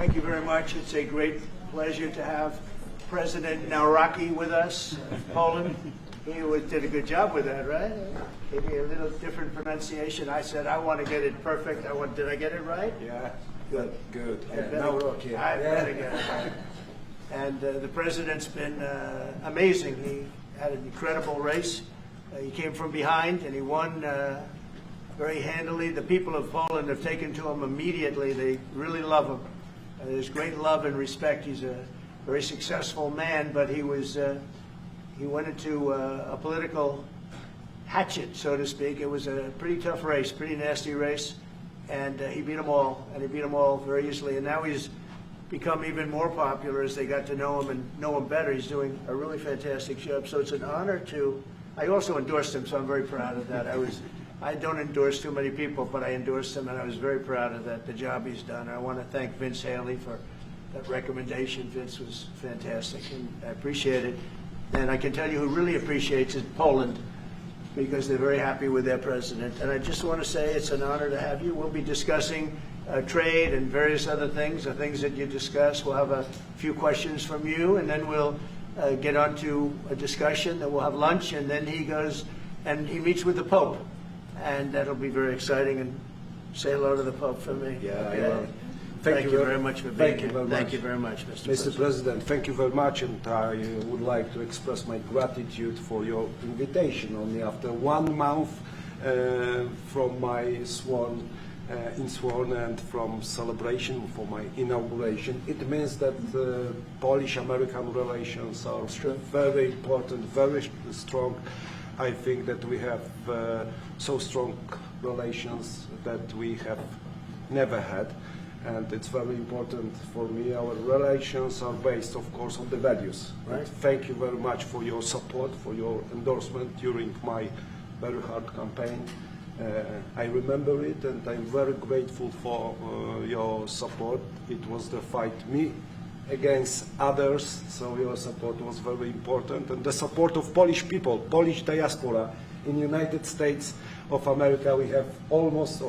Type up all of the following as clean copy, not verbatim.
Thank you very much. It's a great pleasure to have President Nawrocki with us of Poland. He did a good job with that, right? Gave me a little different pronunciation. I said, I want to get it perfect. Did I get it right? Yeah. Good. Good. I better, Nawrocki. I better get it right. And the president's been amazing. He had an incredible race. He came from behind and he won very handily. The people of Poland have taken to him immediately. They really love him. There's great love and respect. He's a very successful man, but he went into a political hatchet, so to speak. It was a pretty tough race, pretty nasty race, and he beat them all, and he beat them all very easily. And now he's become even more popular as they got to know him and know him better. He's doing a really fantastic job. So it's an honor to. I also endorsed him, so I'm very proud of that. I don't endorse too many people, but I endorsed him, and I was very proud of that, the job he's done. I want to thank Vince Haley for that recommendation. Vince was fantastic, and I appreciate it. And I can tell you who really appreciates it, Poland, because they're very happy with their president. And I just want to say it's an honor to have you. We'll be discussing trade and various other things, the things that you discuss. We'll have a few questions from you, and then we'll get on to a discussion. Then we'll have lunch, and then he goes and he meets with the Pope. And that'll be very exciting. And say hello to the Pope for me. Yeah, okay? I will. Thank you very much for being here. Thank you very much, Mr. President. Thank you very much, and I would like to express my gratitude for your invitation. Only after 1 month from my sworn and from celebration for my inauguration, it means that Polish-American relations are very important, very strong. I think that we have so strong relations that we have never had, and it's very important for me. Our relations are based, of course, on the values. Right. Thank you very much for your support, for your endorsement during my very hard campaign. I remember it, and I'm very grateful for your support. It was the fight me against others, so your support was very important, and the support of Polish people, Polish diaspora in United States of America. We have almost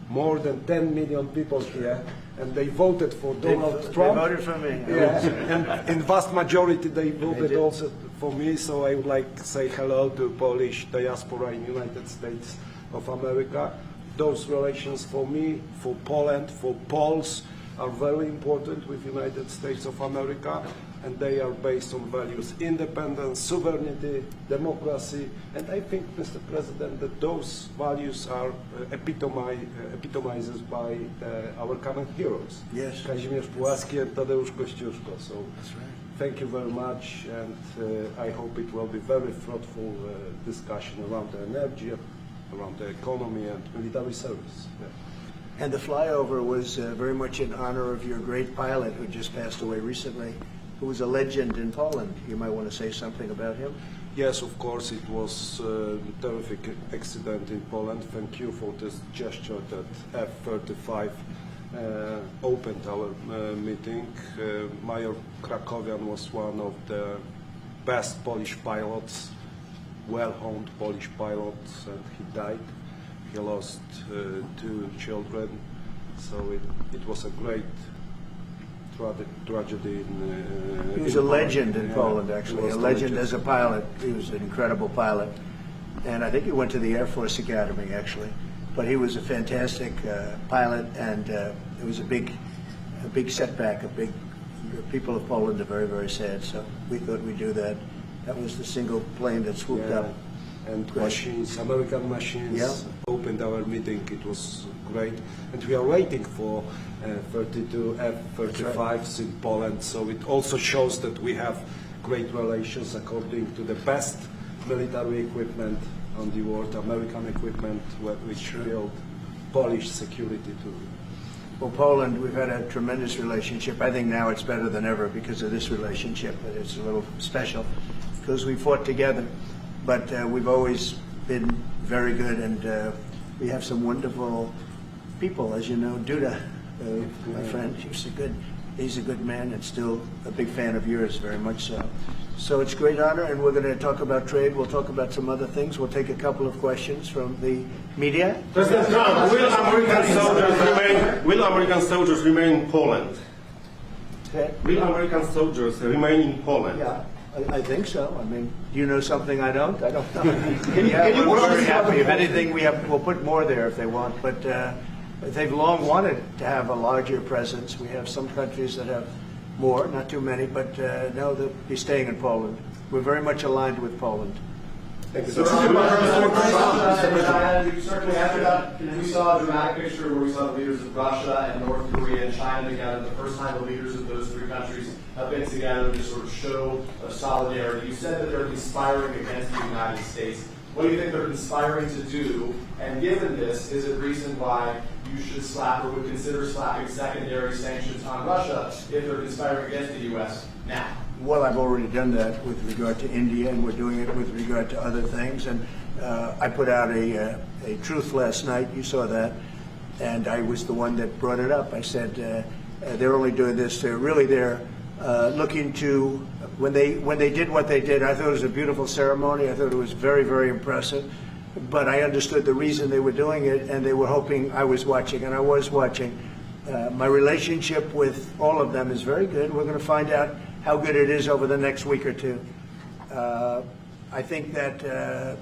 more than 10 million people here, and they voted for Donald Trump. They voted for me. Yeah, and in vast majority they voted also for me, so I would like to say hello to Polish diaspora in United States of America. Those relations for me, for Poland, for Poles, are very important with United States of America, and they are based on values: independence, sovereignty, democracy. And I think, Mr. President, that those values are epitomized by our common heroes. Yes. Kazimierz Pułaski and Tadeusz Kościuszko. So That's right. thank you very much, and I hope it will be very fruitful discussion around the energy, around the economy and military service. Yeah. And the flyover was very much in honor of your great pilot who just passed away recently, who was a legend in Poland. You might want to say something about him. Yes, of course, it was a terrific accident in Poland. Thank you for this gesture that F-35 opened our meeting. Major Krakowian was one of the best Polish pilots, well-honed Polish pilots, and he died. He lost 2 children, so it was a great tragedy. He was a legend in Poland, actually, a legend as a pilot. He was an incredible pilot. And I think he went to the Air Force Academy, actually. But he was a fantastic pilot, and it was a big setback. The people of Poland are very, very sad, so we thought we'd do that. That was the single plane that swooped up. And machines, American machines, opened our meeting. It was great, and we are waiting for 32 F-35s in Poland. So it also shows that we have great relations according to the best military equipment on the world, American equipment, which build Polish security too. Well, Poland, we've had a tremendous relationship. I think now it's better than ever because of this relationship. But it's a little special because we fought together. But we've always been very good, and we have some wonderful people, as you know. Duda, my friend, he's a good man and still a big fan of yours, very much so. So it's a great honor, and we're going to talk about trade. We'll talk about some other things. We'll take a couple of questions from the media. President Trump, will American soldiers remain in Poland? Will American soldiers remain in Poland? Yeah, I think so. I mean, do you know something I don't? I don't know. We're very happy. If anything, we'll put more there if they want. But they've long wanted to have a larger presence. We have some countries that have more, not too many, but no, they'll be staying in Poland. We're very much aligned with Poland. Thank you. So, we certainly after that, we saw a dramatic picture where we saw the leaders of Russia and North Korea and China together. The first time the leaders of those three countries have been together to sort of show solidarity. You said that they're conspiring against the United States. What do you think they're conspiring to do? And given this, is it reason why you should slap or would consider slapping secondary sanctions on Russia if they're conspiring against the U.S. now? Well, I've already done that with regard to India, and we're doing it with regard to other things. And I put out a truth last night. You saw that, and I was the one that brought it up. I said they're only doing this. They're looking to when they did what they did. I thought it was a beautiful ceremony. I thought it was very, very impressive. But I understood the reason they were doing it, and they were hoping I was watching, and I was watching. My relationship with all of them is very good. We're going to find out how good it is over the next week or two. I think that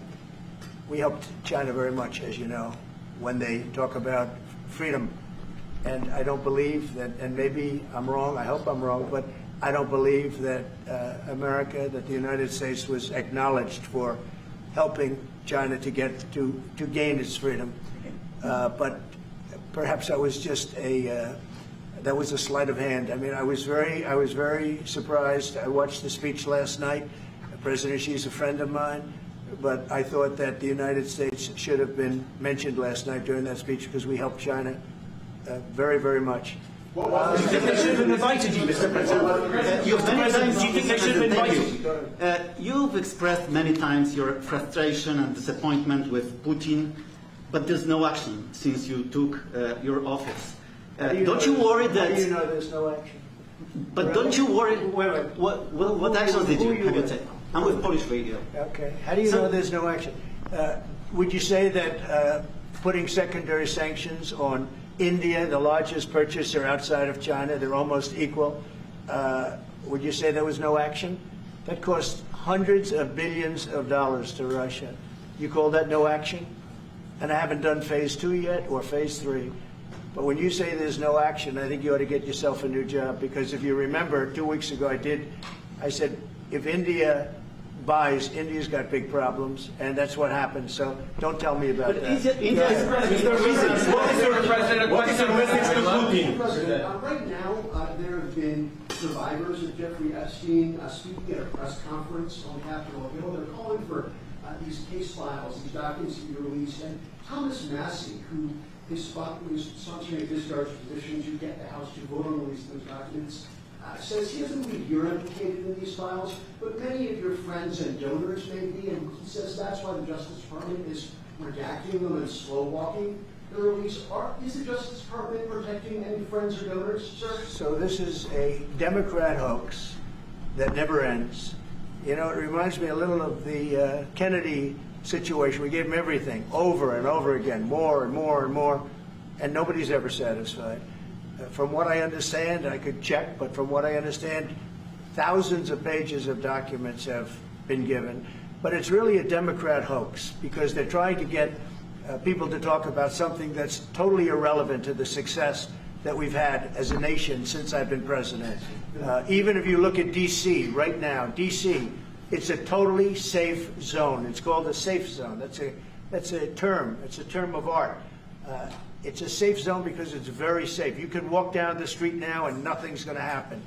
we helped China very much, as you know, when they talk about freedom. And I don't believe that, and maybe I'm wrong, I hope I'm wrong, but I don't believe that America, that the United States was acknowledged for helping China to gain its freedom. But perhaps that was just that was a sleight of hand. I mean, I was very surprised. I watched the speech last night. President Xi's a friend of mine, but I thought that the United States should have been mentioned last night during that speech because we helped China very, very much. Do you think they should have invited you, Mr. President? Do you think they should have invited you? You've expressed many times your frustration and disappointment with Putin, but there's no action since you took your office. Don't you worry that? How do you know there's no action? But don't you worry? Wait. What actions did you take? I'm with Polish Radio. Okay. How do you know there's no action? Would you say that putting secondary sanctions on India, the largest purchaser outside of China, they're almost equal, would you say there was no action? That cost hundreds of billions of dollars to Russia. You call that no action? And I haven't done phase 2 yet or phase 3. But when you say there's no action, I think you ought to get yourself a new job, because if you remember, 2 weeks ago I said, if India buys, India's got big problems, and that's what happened. So don't tell me about that. India is What is your message to Putin? President, right now, there have been survivors of Jeffrey Epstein speaking at a press conference on Capitol Hill. They're calling for these case files, these documents to be released. And Thomas Massey, who is sponsoring a discharge petition to get the House to vote on releasing those documents, says he doesn't believe you're implicated in these files, but many of your friends and donors may be, and he says that's why the Justice Department is redacting them and slow-walking the release. Is the Justice Department protecting any friends or donors, sir? So this is a Democrat hoax that never ends. You know, it reminds me a little of the Kennedy situation. We gave him everything over and over again, more and more and more, and nobody's ever satisfied. From what I understand, I could check, but from what I understand, thousands of pages of documents have been given. But it's really a Democrat hoax, because they're trying to get people to talk about something that's totally irrelevant to the success that we've had as a nation since I've been president. Even if you look at D.C. right now, D.C., it's a totally safe zone. It's called a safe zone. That's a term. It's a term of art. It's a safe zone because it's very safe. You can walk down the street now and nothing's going to happen.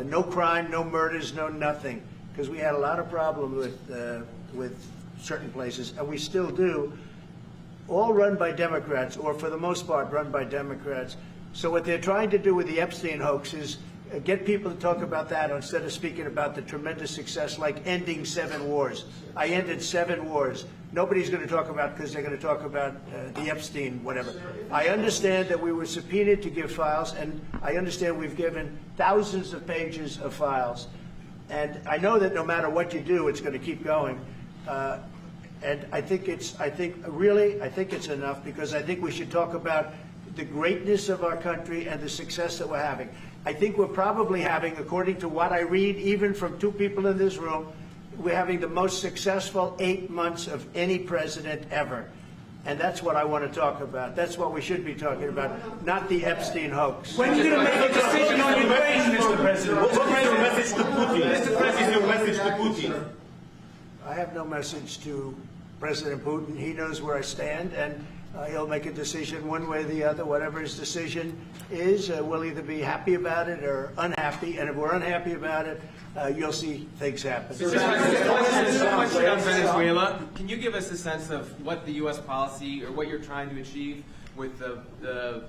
No crime, no murders, no nothing. Because we had a lot of problems with certain places, and we still do. All run by Democrats, or for the most part run by Democrats. So what they're trying to do with the Epstein hoax is get people to talk about that instead of speaking about the tremendous success, like ending 7 wars. I ended 7 wars. Nobody's going to talk about it because they're going to talk about the Epstein, whatever. I understand that we were subpoenaed to give files, and I understand we've given thousands of pages of files. And I know that no matter what you do, it's going to keep going. And I think it's enough, because I think we should talk about the greatness of our country and the success that we're having. I think we're probably having, according to what I read, even from two people in this room, we're having the most successful 8 months of any president ever. And that's what I want to talk about. That's what we should be talking about, not the Epstein hoax. When are you going to make a decision on Ukraine, Mr. President? What is your message to Putin? Mr. What is your message to Putin? I have no message to President Putin. He knows where I stand, and he'll make a decision one way or the other. Whatever his decision is, we'll either be happy about it or unhappy. And if we're unhappy about it, you'll see things happen. Question on Venezuela. Can you give us a sense of what the U.S. policy or what you're trying to achieve with the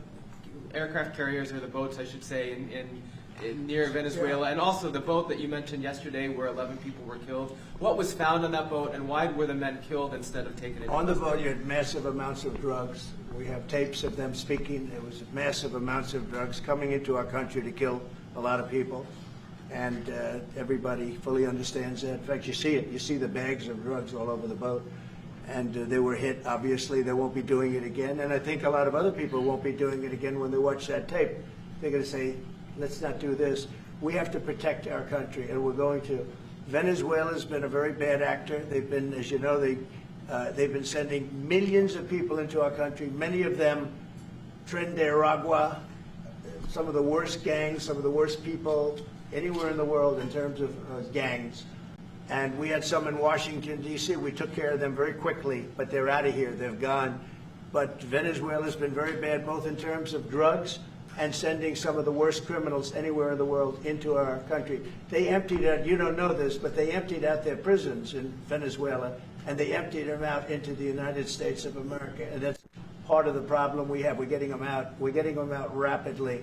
aircraft carriers, or the boats, I should say, in near Venezuela, and also the boat that you mentioned yesterday where 11 people were killed? What was found on that boat, and why were the men killed instead of taken into On the custody? boat, you had massive amounts of drugs. We have tapes of them speaking. There was massive amounts of drugs coming into our country to kill a lot of people. And everybody fully understands that. In fact, you see it. You see the bags of drugs all over the boat. And they were hit, obviously. They won't be doing it again. And I think a lot of other people won't be doing it again when they watch that tape. They're going to say, let's not do this. We have to protect our country, and we're going to. Venezuela's been a very bad actor. They've been, as you know, they've been sending millions of people into our country, many of them Tren de Aragua, some of the worst gangs, some of the worst people anywhere in the world in terms of gangs. And we had some in Washington, D.C. We took care of them very quickly, but they're out of here. They've gone. But Venezuela's been very bad, both in terms of drugs and sending some of the worst criminals anywhere in the world into our country. They emptied out, you don't know this, but they emptied out their prisons in Venezuela, and they emptied them out into the United States of America. And that's part of the problem we have. We're getting them out. We're getting them out rapidly,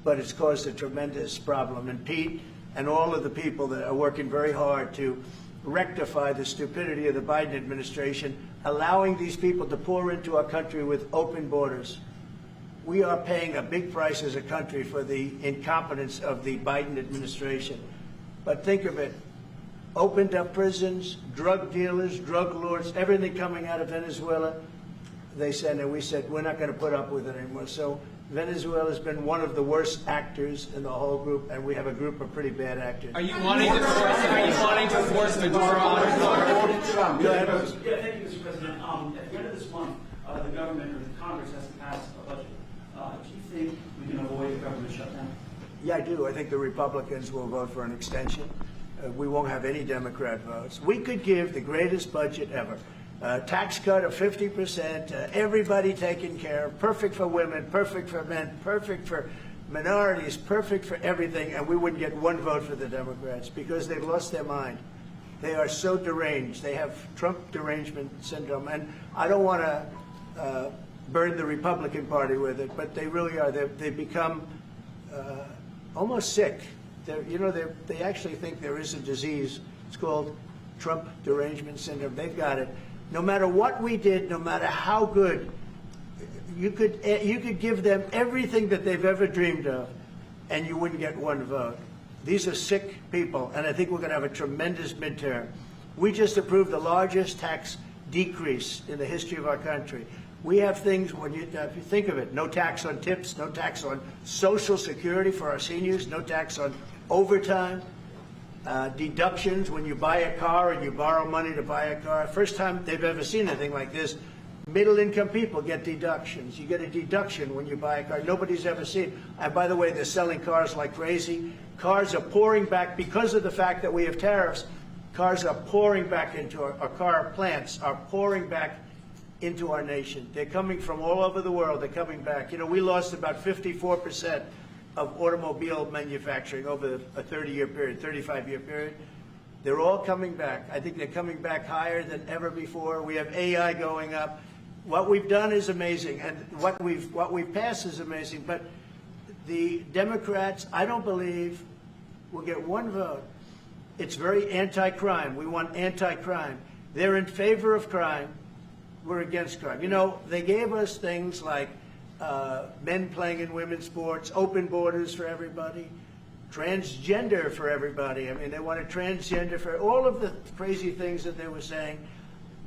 but it's caused a tremendous problem. And Pete and all of the people that are working very hard to rectify the stupidity of the Biden administration, allowing these people to pour into our country with open borders. We are paying a big price as a country for the incompetence of the Biden administration. But think of it, opened up prisons, drug dealers, drug lords, everything coming out of Venezuela. They said, and we said, we're not going to put up with it anymore. So Venezuela's been one of the worst actors in the whole group, and we have a group of pretty bad actors. Are you wanting to force Maduro on his guard? Go ahead. Yeah, thank you, Mr. President. At the end of this month, the government or the Congress has to pass a budget. Do you think we can avoid a government shutdown? Yeah, I do. I think the Republicans will vote for an extension. We won't have any Democrat votes. We could give the greatest budget ever. Tax cut of 50%, everybody taken care of, perfect for women, perfect for men, perfect for minorities, perfect for everything, and we wouldn't get one vote for the Democrats because they've lost their mind. They are so deranged. They have Trump derangement syndrome, and I don't want to burn the Republican Party with it, but they really are. They've become almost sick. They actually think there is a disease. It's called Trump derangement syndrome. They've got it. No matter what we did, no matter how good, you could give them everything that they've ever dreamed of, and you wouldn't get one vote. These are sick people, and I think we're going to have a tremendous midterm. We just approved the largest tax decrease in the history of our country. We have things, if you think of it, no tax on tips, no tax on Social Security for our seniors, no tax on overtime, deductions when you buy a car and you borrow money to buy a car. First time they've ever seen anything like this. Middle-income people get deductions. You get a deduction when you buy a car. Nobody's ever seen. And by the way, they're selling cars like crazy. Cars are pouring back because of the fact that we have tariffs. Cars are pouring back into our car plants are pouring back into our nation. They're coming from all over the world. They're coming back. You know, we lost about 54% of automobile manufacturing over a 30-year period, 35-year period. They're all coming back. I think they're coming back higher than ever before. We have AI going up. What we've done is amazing, and what we've passed is amazing. But the Democrats, I don't believe, will get one vote. It's very anti-crime. We want anti-crime. They're in favor of crime. We're against crime. You know, they gave us things like men playing in women's sports, open borders for everybody, transgender for everybody. I mean, they wanted transgender for all of the crazy things that they were saying.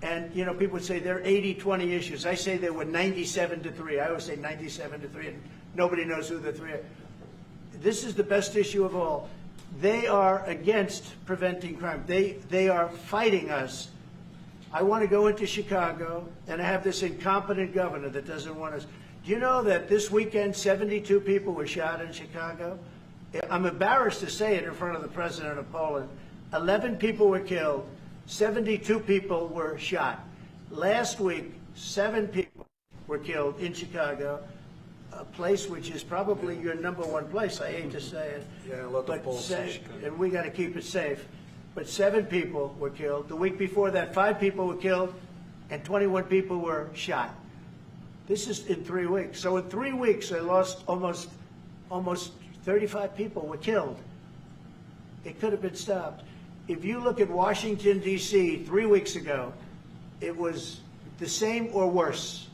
And, you know, people would say there are 80-20 issues. I say there were 97-3. I always say 97-3, and nobody knows who the three are. This is the best issue of all. They are against preventing crime. They are fighting us. I want to go into Chicago, and I have this incompetent governor that doesn't want us. Do you know that this weekend 72 people were shot in Chicago? I'm embarrassed to say it in front of the president of Poland. 11 people were killed. 72 people were shot. Last week, 7 people were killed in Chicago, a place which is probably your #1 place. I hate to say it. Yeah, a lot of Poles in Chicago. And we got to keep it safe. But 7 people were killed. The week before that, 5 people were killed, and 21 people were shot. This is in 3 weeks. So in 3 weeks, I lost almost 35 people were killed. It could have been stopped. If you look at Washington, D.C., 3 weeks ago, it was the same or worse.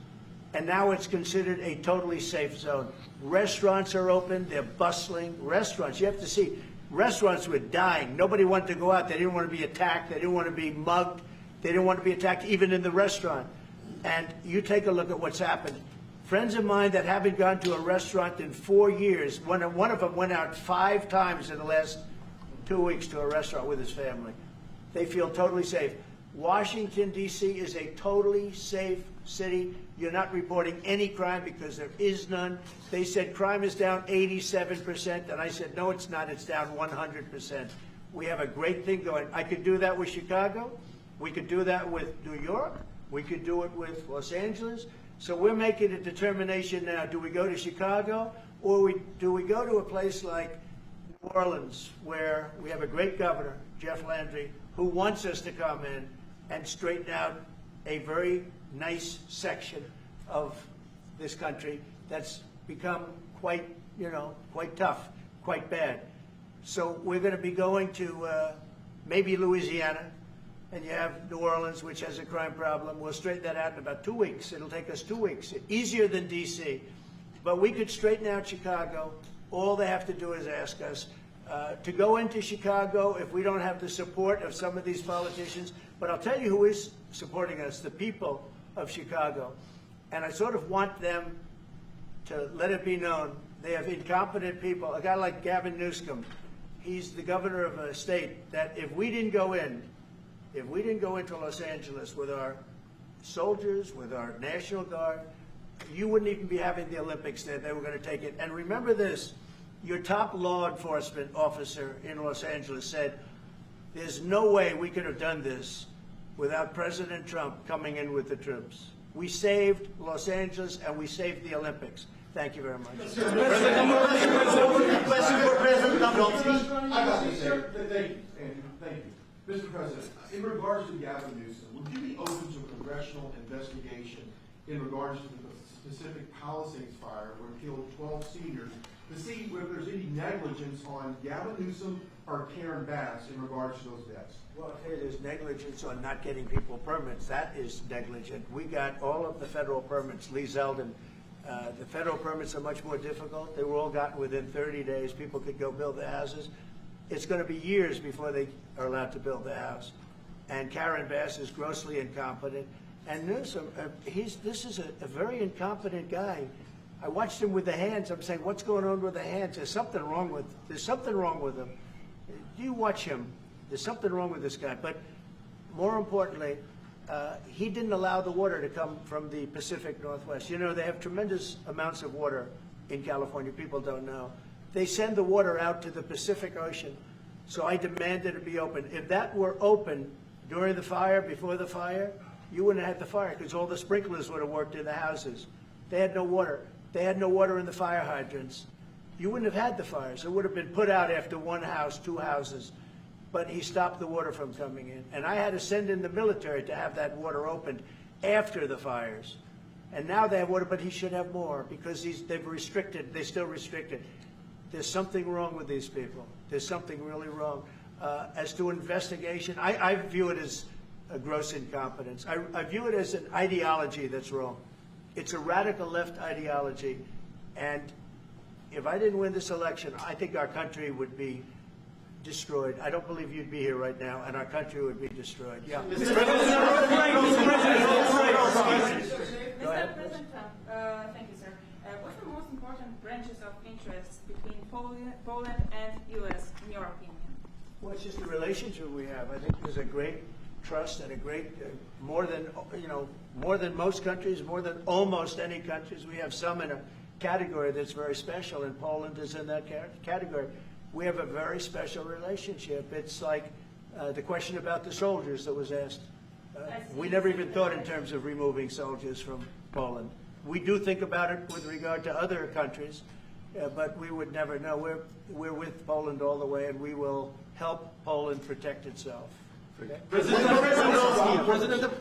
And now it's considered a totally safe zone. Restaurants are open. They're bustling. Restaurants, you have to see, restaurants were dying. Nobody wanted to go out. They didn't want to be attacked. They didn't want to be mugged. They didn't want to be attacked even in the restaurant. And you take a look at what's happened. Friends of mine that haven't gone to a restaurant in 4 years, one of them went out 5 times in the last 2 weeks to a restaurant with his family. They feel totally safe. Washington, D.C. is a totally safe city. You're not reporting any crime because there is none. They said crime is down 87%, and I said, no, it's not. It's down 100%. We have a great thing going. I could do that with Chicago. We could do that with New York. We could do it with Los Angeles. So we're making a determination now. Do we go to Chicago, or do we go to a place like New Orleans, where we have a great governor, Jeff Landry, who wants us to come in and straighten out a very nice section of this country that's become quite tough, quite bad. So we're going to be going to maybe Louisiana, and you have New Orleans, which has a crime problem. We'll straighten that out in about 2 weeks. It'll take us 2 weeks, easier than D.C. But we could straighten out Chicago. All they have to do is ask us to go into Chicago if we don't have the support of some of these politicians. But I'll tell you who is supporting us, the people of Chicago. And I sort of want them to let it be known. They have incompetent people. A guy like Gavin Newsom, he's the governor of a state that if we didn't go into Los Angeles with our soldiers, with our National Guard, you wouldn't even be having the Olympics there. They were going to take it. And remember this, your top law enforcement officer in Los Angeles said, there's no way we could have done this without President Trump coming in with the troops. We saved Los Angeles and we saved the Olympics. Thank you very much. Question for President Nawrocki. I got this, sir. Thank you, Andrew. Thank you. Mr. President, in regards to Gavin Newsom, would you be open to a congressional investigation in regards to the specific Palisades fire where it killed 12 seniors, to see if there's any negligence on Gavin Newsom or Karen Bass in regards to those deaths? Well, I'll tell you, there's negligence on not getting people permits. That is negligent. We got all of the federal permits. Lee Zeldin, the federal permits are much more difficult. They were all gotten within 30 days. People could go build their houses. It's going to be years before they are allowed to build their house. And Karen Bass is grossly incompetent. And Newsom, this is a very incompetent guy. I watched him with the hands. I'm saying, what's going on with the hands? There's something wrong with him. You watch him. There's something wrong with this guy. But more importantly, he didn't allow the water to come from the Pacific Northwest. You know, they have tremendous amounts of water in California. People don't know. They send the water out to the Pacific Ocean. So I demanded it be open. If that were open during the fire, before the fire, you wouldn't have had the fire because all the sprinklers would have worked in the houses. They had no water. They had no water in the fire hydrants. You wouldn't have had the fires. It would have been put out after one house, 2 houses. But he stopped the water from coming in. And I had to send in the military to have that water opened after the fires. And now they have water, but he should have more because they've restricted, they still restrict it. There's something wrong with these people. There's something really wrong. As to investigation, I view it as a gross incompetence. I view it as an ideology that's wrong. It's a radical left ideology. And if I didn't win this election, I think our country would be destroyed. I don't believe you'd be here right now, and our country would be destroyed. Yeah. Mr. President Trump, thank you, sir. What's the most important branches of interest between Poland and U.S. in your opinion? Well, it's just the relationship we have. I think there's a great trust and a great, more than most countries, more than almost any countries. We have some in a category that's very special, and Poland is in that category. We have a very special relationship. It's like the question about the soldiers that was asked. We never even thought in terms of removing soldiers from Poland. We do think about it with regard to other countries, but we would never know. We're with Poland all the way, and we will help Poland protect itself. Okay?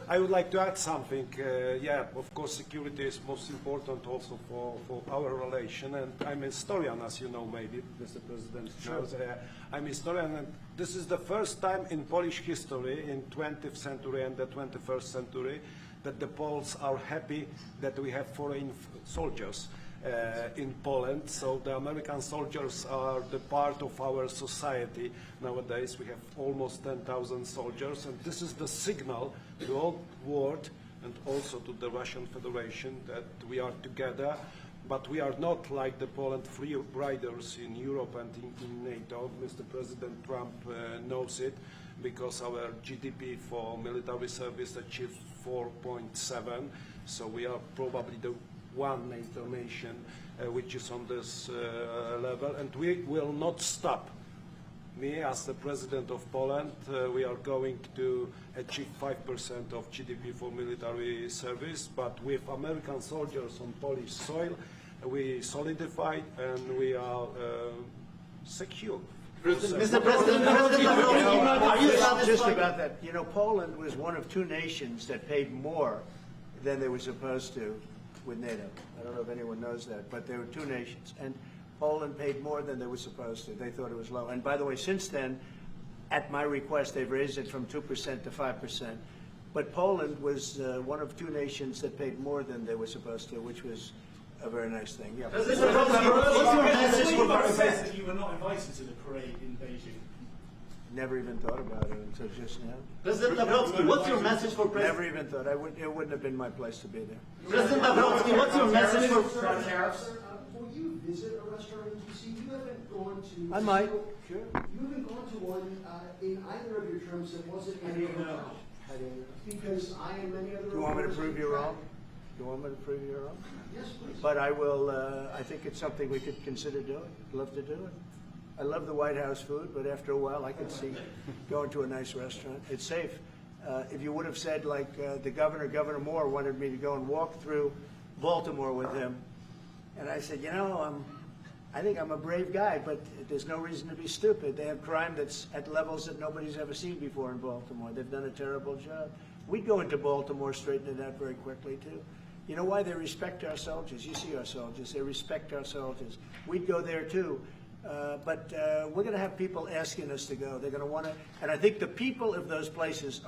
I would like to add something. Yeah, of course, security is most important also for our relation. And I'm a historian, as you know, maybe, Mr. President. Sure. I'm a historian, and this is the first time in Polish history, in 20th century and the 21st century, that the Poles are happy that we have foreign soldiers in Poland. So the American soldiers are the part of our society nowadays. We have almost 10,000 soldiers, and this is the signal to the whole world and also to the Russian Federation that we are together. But we are not like the Poland free riders in Europe and in NATO. Mr. President Trump knows it, because our GDP for military service achieved 4.7. So we are probably the one NATO nation which is on this level, and we will not stop. Me, as the President of Poland, we are going to achieve 5% of GDP for military service, but with American soldiers on Polish soil, we solidified and we are secure. Mr. President, are you Just satisfied? about that. You know, Poland was one of two nations that paid more than they were supposed to with NATO. I don't know if anyone knows that, but there were two nations. And Poland paid more than they were supposed to. They thought it was low. And by the way, since then, at my request, they've raised it from 2% to 5%. But Poland was one of two nations that paid more than they were supposed to, which was a very nice thing. Yeah. What's your message for says that you were not invited to the parade in Beijing. Never even thought about it until just now. President Nawrocki, what's your message for President? Never even thought. It wouldn't have been my place to be there. President Nawrocki, what's your message for Sir, will you visit a restaurant in D.C.? You haven't gone to. I might. Sure. You haven't gone to one in either of your terms that wasn't in your house. How do you- Because I and many other. Do you want me to reporters prove you keep wrong? track. Do you want me to prove you wrong? Yes, please. But I will, I think it's something we could consider doing. Love to do it. I love the White House food, but after a while I could see going to a nice restaurant. It's safe. If you would have said, like the Governor Moore wanted me to go and walk through Baltimore with him, and I said, I think I'm a brave guy, but there's no reason to be stupid. They have crime that's at levels that nobody's ever seen before in Baltimore. They've done a terrible job. We'd go into Baltimore, straighten it out very quickly, too. You know why? They respect our soldiers. You see our soldiers. They respect our soldiers. We'd go there, too. But we're going to have people asking us to go. They're going to want to, and I think the people of those places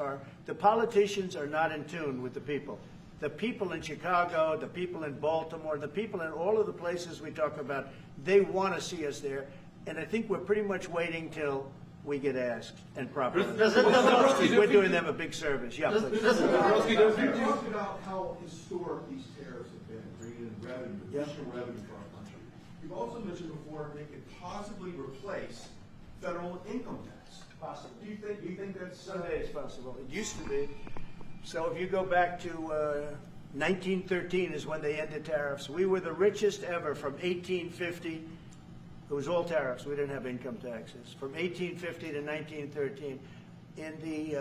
the politicians are not in tune with the people. The people in Chicago, the people in Baltimore, the people in all of the places we talk about, they want to see us there. And I think we're pretty much waiting till we get asked and properly. We're doing them a big service. Yeah, please. You talked about how historic these tariffs have been, bringing in revenue, additional revenue for our country. You've also mentioned before they could possibly replace federal income tax. Possible. Do you think that's Someday it's possible. It used to be. So if you go back to 1913 is when they ended tariffs. We were the richest ever from 1850. It was all tariffs. We didn't have income taxes. From 1850 to 1913. In the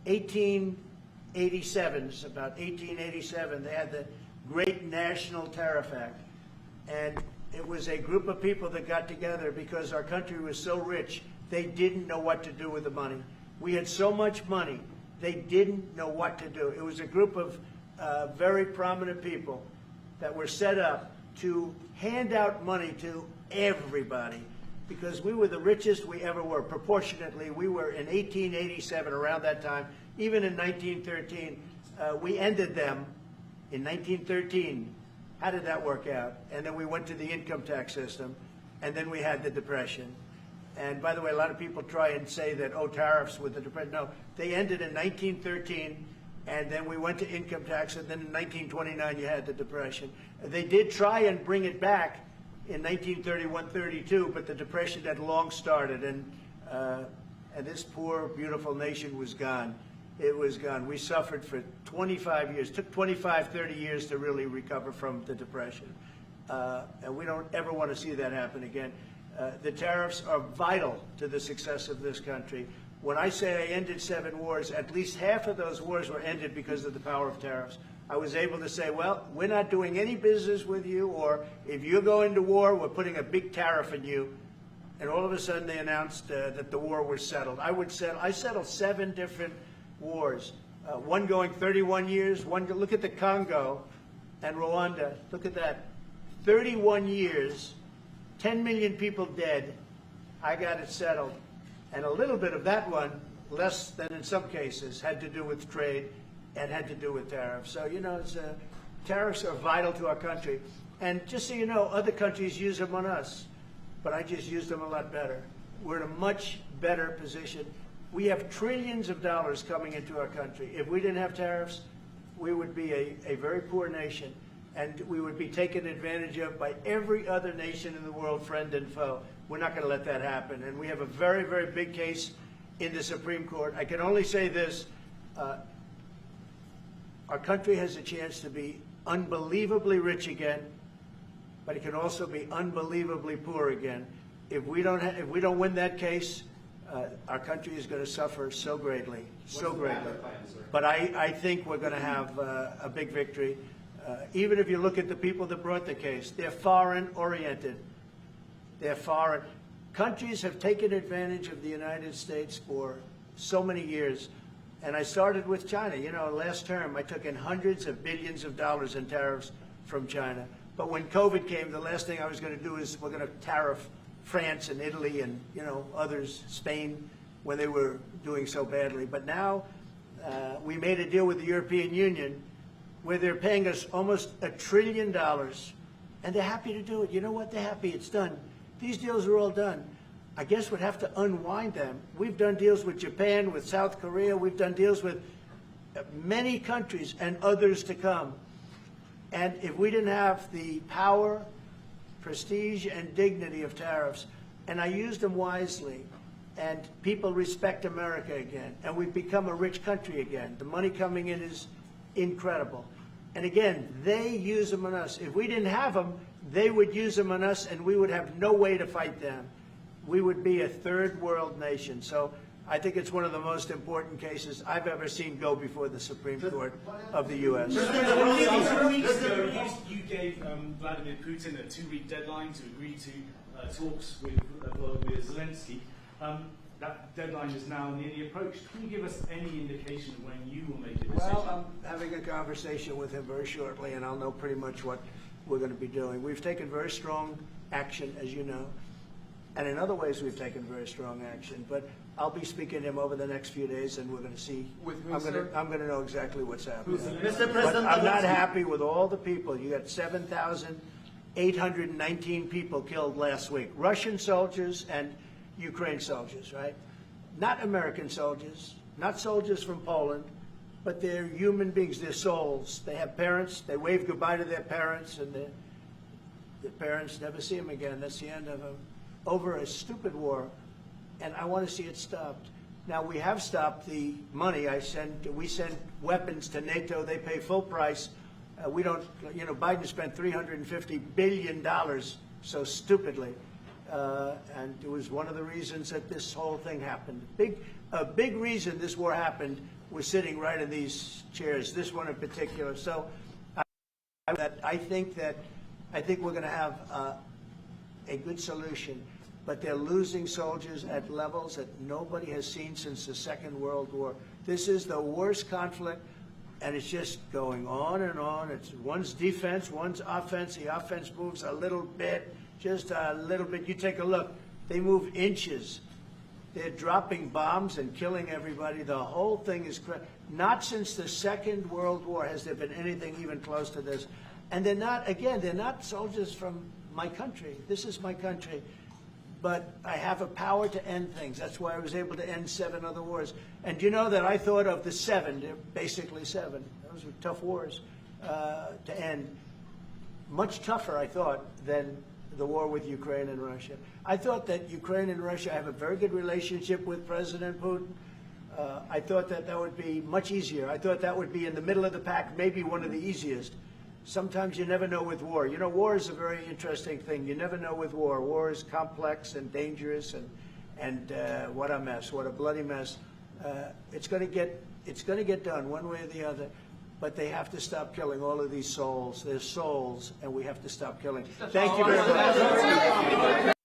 1887s, about 1887, they had the Great National Tariff Act. And it was a group of people that got together because our country was so rich, they didn't know what to do with the money. We had so much money, they didn't know what to do. It was a group of very prominent people that were set up to hand out money to everybody because we were the richest we ever were. Proportionately, we were in 1887, around that time, even in 1913. We ended them in 1913. How did that work out? And then we went to the income tax system, and then we had the Depression. And by the way, a lot of people try and say that, oh, tariffs with the depression. No, they ended in 1913, and then we went to income tax, and then in 1929 you had the depression. They did try and bring it back in 1931-32, but the depression had long started, and this poor, beautiful nation was gone. It was gone. We suffered for 25 years. It took 25, 30 years to really recover from the depression. And we don't ever want to see that happen again. The tariffs are vital to the success of this country. When I say I ended 7 wars, at least half of those wars were ended because of the power of tariffs. I was able to say, well, we're not doing any business with you, or if you're going to war, we're putting a big tariff on you. And all of a sudden they announced that the war was settled. I settled 7 different wars, one going 31 years, look at the Congo and Rwanda, look at that, 31 years, 10 million people dead, I got it settled. And a little bit of that one, less than in some cases, had to do with trade and had to do with tariffs. So, you know, tariffs are vital to our country. And just so you know, other countries use them on us, but I just use them a lot better. We're in a much better position. We have trillions of dollars coming into our country. If we didn't have tariffs, we would be a very poor nation, and we would be taken advantage of by every other nation in the world, friend and foe. We're not going to let that happen. And we have a very, very big case in the Supreme Court. I can only say this. Our country has a chance to be unbelievably rich again, but it can also be unbelievably poor again. If we don't win that case, our country is going to suffer so greatly, so greatly. But I think we're going to have a big victory. Even if you look at the people that brought the case, they're foreign-oriented. They're foreign. Countries have taken advantage of the United States for so many years. And I started with China. You know, last term, I took in hundreds of billions of dollars in tariffs from China. But when COVID came, the last thing I was going to do is we're going to tariff France and Italy and, you know, others, Spain, when they were doing so badly. But now we made a deal with the European Union where they're paying us almost $1 trillion, and they're happy to do it. You know what? They're happy. It's done. These deals are all done. I guess we'd have to unwind them. We've done deals with Japan, with South Korea. We've done deals with many countries and others to come. And if we didn't have the power, prestige, and dignity of tariffs, and I used them wisely, and people respect America again, and we've become a rich country again. The money coming in is incredible. And again, they use them on us. If we didn't have them, they would use them on us, and we would have no way to fight them. We would be a third world nation. So I think it's one of the most important cases I've ever seen go before the Supreme Court of the U.S. 2 weeks ago, you gave Vladimir Putin a 2-week deadline to agree to talks with Volodymyr Zelensky. That deadline is now nearly approached. Can you give us any indication of when you will make a decision? Well, I'm having a conversation with him very shortly, and I'll know pretty much what we're going to be doing. We've taken very strong action, as you know. And in other ways, we've taken very strong action. But I'll be speaking to him over the next few days, and we're going to see. With who, I'm sir? going to know exactly what's happening. Mr. But President, I'm not happy with all the people. You got 7,819 people killed last week. Russian soldiers and Ukraine soldiers, right? Not American soldiers, not soldiers from Poland, but they're human beings. They're souls. They have parents. They wave goodbye to their parents, and their parents never see them again. That's the end of them. Over a stupid war, and I want to see it stopped. Now, we have stopped the money. We send weapons to NATO. They pay full price. We don't, you know, Biden spent $350 billion so stupidly. And it was one of the reasons that this whole thing happened. A big reason this war happened was sitting right in these chairs, this one in particular. So I think we're going to have a good solution, but they're losing soldiers at levels that nobody has seen since the Second World War. This is the worst conflict, and it's just going on and on. It's one's defense, one's offense. The offense moves a little bit, just a little bit. You take a look. They move inches. They're dropping bombs and killing everybody. The whole thing is not since the Second World War has there been anything even close to this. And they're not soldiers from my country. This is my country. but I have a power to end things. That's why I was able to end 7 other wars. And you know that I thought of the 7, basically 7. Those were tough wars to end. Much tougher, I thought, than the war with Ukraine and Russia. I thought that Ukraine and Russia have a very good relationship with President Putin. I thought that that would be much easier. I thought that would be in the middle of the pack, maybe one of the easiest. Sometimes you never know with war. You know, war is a very interesting thing. You never know with war. War is complex and dangerous, and what a mess, what a bloody mess. It's going to get done one way or the other. But they have to stop killing all of these souls. There's souls, and we have to stop killing. Thank you very much.